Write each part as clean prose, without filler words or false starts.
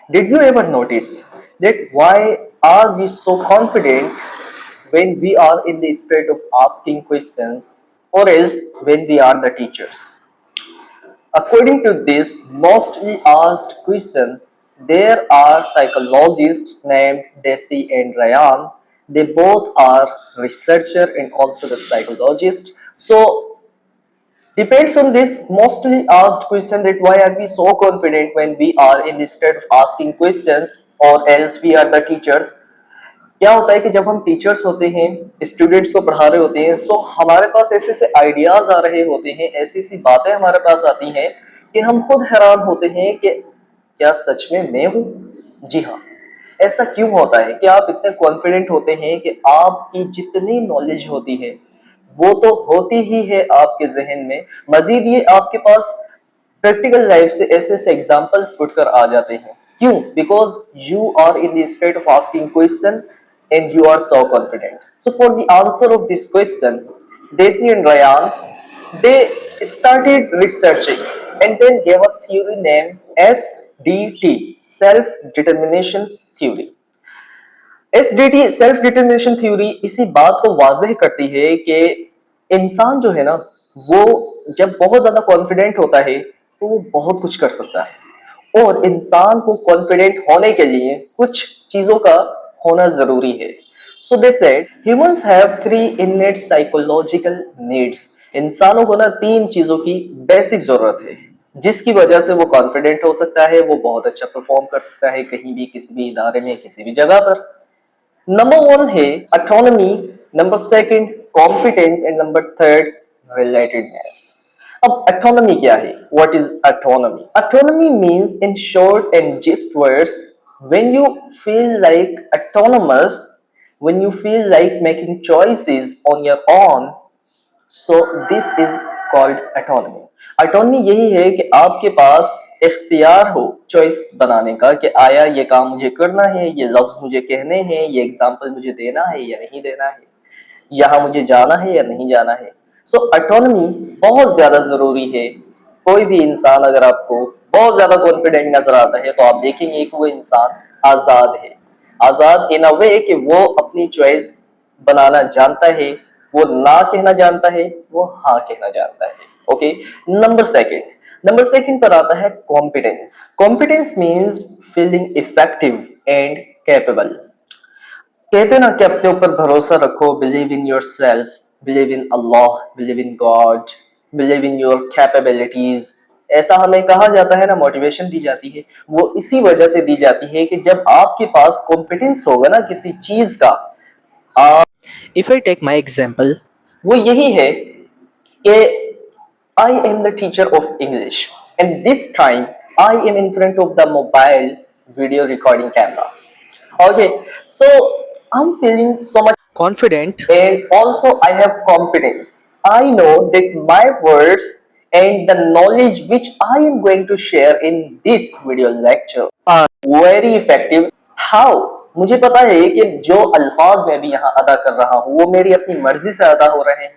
Did you ever notice that why are we so confident when we are in the state of asking questions or else when we are the teachers? According to this mostly asked question, there are psychologists named Desi and Ryan. They both are researcher and also the psychologist. So depends on this mostly asked question that why are we so confident when we are in the state of asking questions or else we are the teachers. क्या होता है कि जब हम teachers होते हैं students को पढ़ा रहे होते हैं तो हमारे पास ऐसे ऐसे आइडियाज आ रहे होते हैं ऐसी सी बातें हमारे पास आती हैं कि हम खुद हैरान होते हैं कि क्या सच में मैं हूँ। जी हाँ, ऐसा क्यों होता है कि आप इतने कॉन्फिडेंट होते हैं कि आपकी जितनी नॉलेज होती है वो तो होती ही है आपके जहन में, मजीद ये आपके पास प्रैक्टिकल लाइफ से ऐसे ऐसे एग्जांपल्स उठकर आ जाते हैं। क्यों? Because you are in the state of asking question and you are so confident. So for the answer of this question, Desi and Ryan, they started researching and then gave a theory named SDT, self-determination theory. SDT, self determination theory, इसी बात को वाजह करती है कि इंसान जो है ना वो जब बहुत ज्यादा कॉन्फिडेंट होता है तो वो बहुत कुछ कर सकता है और इंसान को कॉन्फिडेंट होने के लिए कुछ चीजों का होना जरूरी है। So they said humans have three innate psychological needs. इंसानों को ना तीन चीजों की बेसिक जरूरत है जिसकी वजह से वो कॉन्फिडेंट हो सकता है, वो बहुत अच्छा परफॉर्म कर सकता है कहीं भी, किसी भी इदारे में, किसी भी जगह पर। नंबर वन है autonomy, number second competence and number third relatedness. अब ऑटोनॉमी क्या है? What is autonomy? Autonomy means in short and just words when you feel like autonomous, when you feel like making choices on your own, so this is called autonomy. autonomy यही है कि आपके पास इख्तियार हो choice बनाने का कि आया ये काम मुझे करना है, ये लफ्ज मुझे कहने हैं, ये एग्जाम्पल मुझे देना है या नहीं देना है, यहाँ मुझे जाना है या नहीं जाना है। सो ऑटोनॉमी बहुत ज्यादा जरूरी है। कोई भी इंसान अगर आपको बहुत ज्यादा कॉन्फिडेंट नजर आता है तो आप देखेंगे कि वो इंसान आजाद है। आजाद इन अ वे कि वो अपनी चॉइस बनाना जानता है, वो ना कहना जानता है, वो हाँ कहना जानता है। ओके, नंबर सेकंड पर आता है competence. Competence means feeling effective and capable. कहते ना कि अपने ऊपर भरोसा रखो, believe in your self, believe in Allah, believe in God, believe in your capabilities. ऐसा हमें कहा जाता है ना, मोटिवेशन दी जाती है। वो इसी वजह से दी जाती है कि जब आपके पास कॉम्पिटेंस होगा ना किसी चीज का, if I take my example, वो यही है कि I am the teacher of English, and this time I am in front of the mobile video recording camera. Okay, so I'm feeling so much confident and also I have competence. I know that my words and the knowledge which I am going to share in this video lecture are very effective. How? मुझे पता है कि जो अल्फाज मैं भी यहाँ अदा कर रहा हूँ वो मेरी अपनी मर्जी से अदा हो रहे हैं।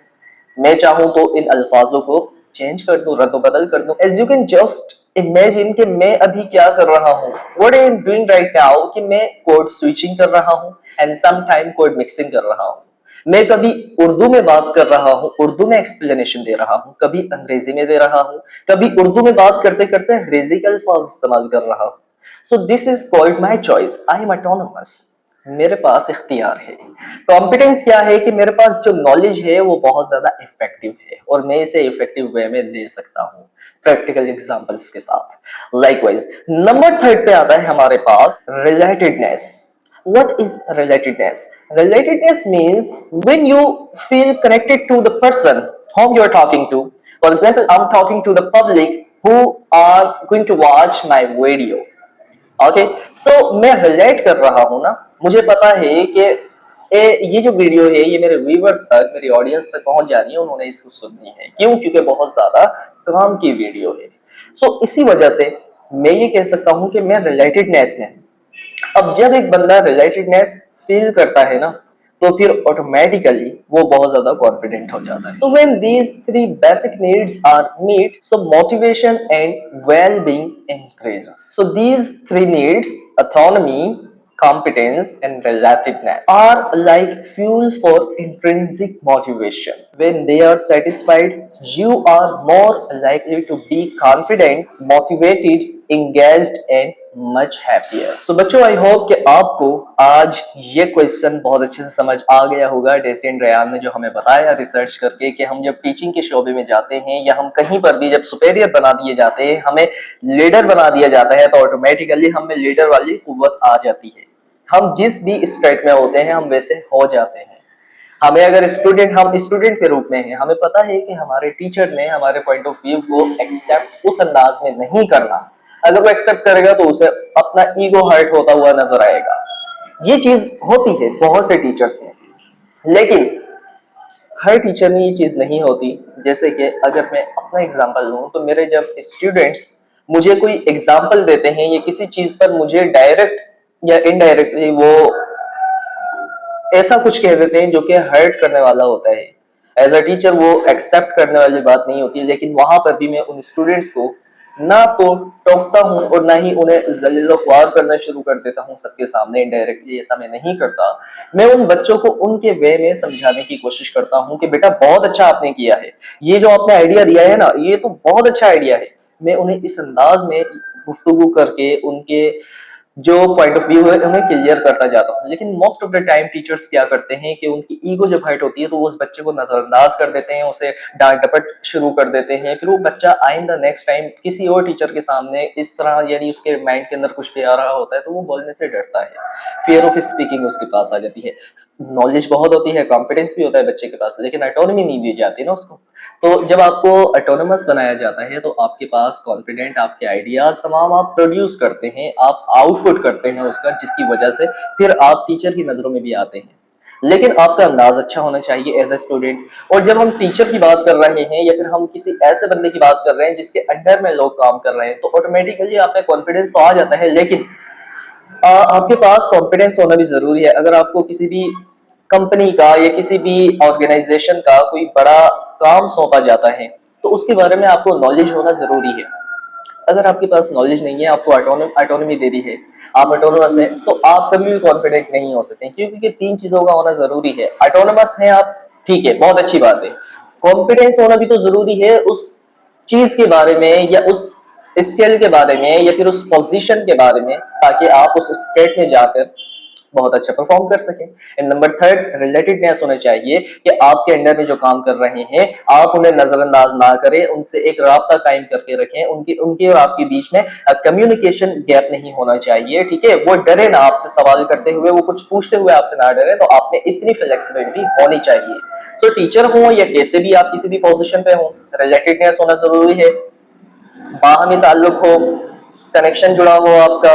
मैं चाहूं तो इन अल्फाजों को चेंज कर दूं, रद्द बदल कर दूं। As you can just imagine कि मैं अभी क्या कर रहा हूं, what I am doing right now, कि मैं कोड स्विचिंग कर रहा हूं and some time code mixing कर रहा हूं। मैं कभी उर्दू में बात कर रहा हूं, उर्दू में एक्सप्लेनेशन दे रहा हूं, कभी अंग्रेजी में दे रहा हूं, कभी उर्दू में बात करते करते अंग्रेजी के अल्फाज इस्तेमाल कर रहा हूं। So this is called my choice, I am autonomous. मेरे पास इख्तियार है। कॉम्पिटेंस क्या है कि मेरे पास जो नॉलेज है वो बहुत ज्यादा इफेक्टिव है और मैं इसे इफेक्टिव वे में दे सकता हूँ प्रैक्टिकल एग्जांपल्स के साथ। लाइकवाइज नंबर थर्ड पे आता है हमारे पास relatedness. What is relatedness? Relatedness means when you feel connected to the person whom you are talking to. For example, I'm talking to the public who are going to watch my video. Okay, so मैं relate कर रहा हूं ना, मुझे पता है कि ये जो वीडियो है ये मेरे व्यूवर्स तक, मेरी ऑडियंस तक पहुंच जानी है, उन्होंने इसको सुननी है। क्यों? क्योंकि बहुत ज्यादा काम की वीडियो है। सो इसी वजह से मैं ये कह सकता हूं कि मैं रिलेटेडनेस में। अब जब एक बंदा रिलेटेडनेस फील करता है ना तो फिर ऑटोमेटिकली वो बहुत ज्यादा कॉन्फिडेंट हो जाता है. So when these three basic needs are meet, so motivation and well being increases. So these three needs, autonomy, competence and relatedness, are like fuel for intrinsic motivation. When they are satisfied, you are more likely to be confident, motivated, engaged and much happier. So बच्चों, I hope कि आपको आज ये question बहुत अच्छे से समझ आ गया होगा. डेसी एंड रेयान ने जो हमें बताया रिसर्च करके कि हम जब टीचिंग के शोबे में जाते हैं या हम कहीं पर भी जब सुपेरियर बना दिए जाते हैं, हमें लीडर बना दिया जाता है, तो ऑटोमेटिकली हमें लीडर वाली कुव्वत आ जाती है. हम जिस भी स्टेट में होते हैं हम वैसे हो जाते हैं. हमें अगर हम स्टूडेंट के रूप में हैं, हमें पता है कि हमारे टीचर ने हमारे पॉइंट ऑफ व्यू को एक्सेप्ट उस अंदाज में नहीं करना. अगर वो एक्सेप्ट करेगा तो उसे अपना ईगो हर्ट होता हुआ नजर आएगा. ये चीज होती है बहुत से टीचर्स में, लेकिन हर टीचर में ये चीज नहीं होती. जैसे कि अगर मैं अपना एग्जांपल लूं, तो मेरे जब स्टूडेंट्स मुझे कोई एग्जांपल देते हैं या किसी चीज पर मुझे डायरेक्ट या इनडायरेक्टली वो ऐसा कुछ कह देते हैं जो कि हर्ट करने वाला होता है, एज अ टीचर वो एक्सेप्ट करने वाली बात नहीं होती. लेकिन वहां पर भी मैं उन स्टूडेंट्स को ना तो टोकता हूं और ना ही उन्हें जलील ख्वार करना शुरू कर देता हूं सबके सामने. इनडायरेक्टली ऐसा मैं नहीं करता. मैं उन बच्चों को उनके वे में समझाने की कोशिश करता हूं कि बेटा बहुत अच्छा आपने किया है, ये जो आपने आइडिया दिया है ना, ये तो बहुत अच्छा आइडिया है. मैं उन्हें इस अंदाज में गुफ्तगू करके उनके जो पॉइंट ऑफ व्यू है उन्हें क्लियर करता जाता हूँ. लेकिन most of the time teachers क्या करते हैं कि उनकी ईगो जब हर्ट होती है तो वो उस बच्चे को नजरअंदाज कर देते हैं, उसे डांट डपट शुरू कर देते हैं. फिर वो बच्चा आइंदा नेक्स्ट टाइम किसी और टीचर के सामने इस तरह, यानी उसके माइंड के अंदर कुछ भी आ रहा होता है तो वो बोलने से डरता है. फियर ऑफ स्पीकिंग उसके पास आ जाती है. नॉलेज बहुत होती है, कॉन्फिडेंस भी होता है बच्चे के पास, लेकिन ऑटोनॉमी नहीं दी जाती ना उसको. तो जब आपको ऑटोनोमस बनाया जाता है तो आपके पास कॉन्फिडेंट आपके आइडियाज तमाम आप प्रोड्यूस करते हैं, आप आउटपुट करते हैं उसका, जिसकी वजह से फिर आप टीचर की नजरों में भी आते हैं. लेकिन आपका अंदाज अच्छा होना चाहिए एज ए स्टूडेंट. और जब हम टीचर की बात कर रहे हैं या फिर हम किसी ऐसे बंदे की बात कर रहे हैं जिसके अंडर में लोग काम कर रहे हैं, तो ऑटोमेटिकली आप में कॉन्फिडेंस तो आ जाता है. लेकिन आपके पास कॉन्फिडेंस होना भी जरूरी है. अगर आपको किसी भी कंपनी का या किसी भी ऑर्गेनाइजेशन का कोई बड़ा काम सौंपा जाता है तो उसके बारे में आपको नॉलेज होना जरूरी है. अगर आपके पास नॉलेज नहीं है, आपको ऑटोनॉमी दे दी है, आप ऑटोनोमस हैं, तो आप कभी भी कॉन्फिडेंट नहीं हो सकते, क्योंकि ये तीन चीजों का होना जरूरी है. ऑटोनोमस है आप, ठीक है, बहुत अच्छी बात है. कॉन्फिडेंस होना भी तो जरूरी है उस चीज के बारे में या उस स्किल के बारे में या फिर उस पोजीशन के बारे में, ताकि आप उस स्टेट में जाकर बहुत अच्छा परफॉर्म कर सकें. एंड नंबर थर्ड, रिलेटेडनेस होना चाहिए कि आपके अंडर में जो काम कर रहे हैं आप उन्हें नजरअंदाज ना करें, उनसे एक राब्ता कायम करके रखें. उनके उनके और आपके बीच में कम्युनिकेशन गैप नहीं होना चाहिए. ठीक है, वो डरे ना आपसे सवाल करते हुए, वो कुछ पूछते हुए आपसे ना डरे. तो आप में इतनी फ्लेक्सिबिलिटी होनी चाहिए. सो टीचर हो या कैसे भी आप किसी भी पोजीशन पे हो, रिलेटेडनेस होना जरूरी है, बाहमी ताल्लुक हो, कनेक्शन जुड़ा हो आपका.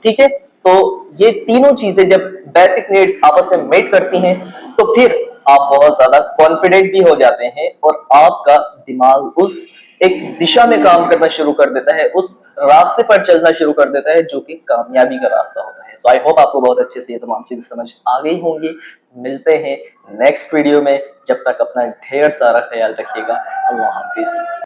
ठीक है, तो ये तीनों चीजें जब बेसिक नीड्स आपस में मेट करती हैं तो फिर आप बहुत ज्यादा कॉन्फिडेंट भी हो जाते हैं और आपका दिमाग उस एक दिशा में काम करना शुरू कर देता है, उस रास्ते पर चलना शुरू कर देता है जो कि कामयाबी का रास्ता होता है. सो आई होप आपको बहुत अच्छे से ये तमाम चीजें समझ आ गई होंगी. मिलते हैं नेक्स्ट वीडियो में. जब तक अपना ढेर सारा ख्याल रखिएगा. अल्लाह हाफिज.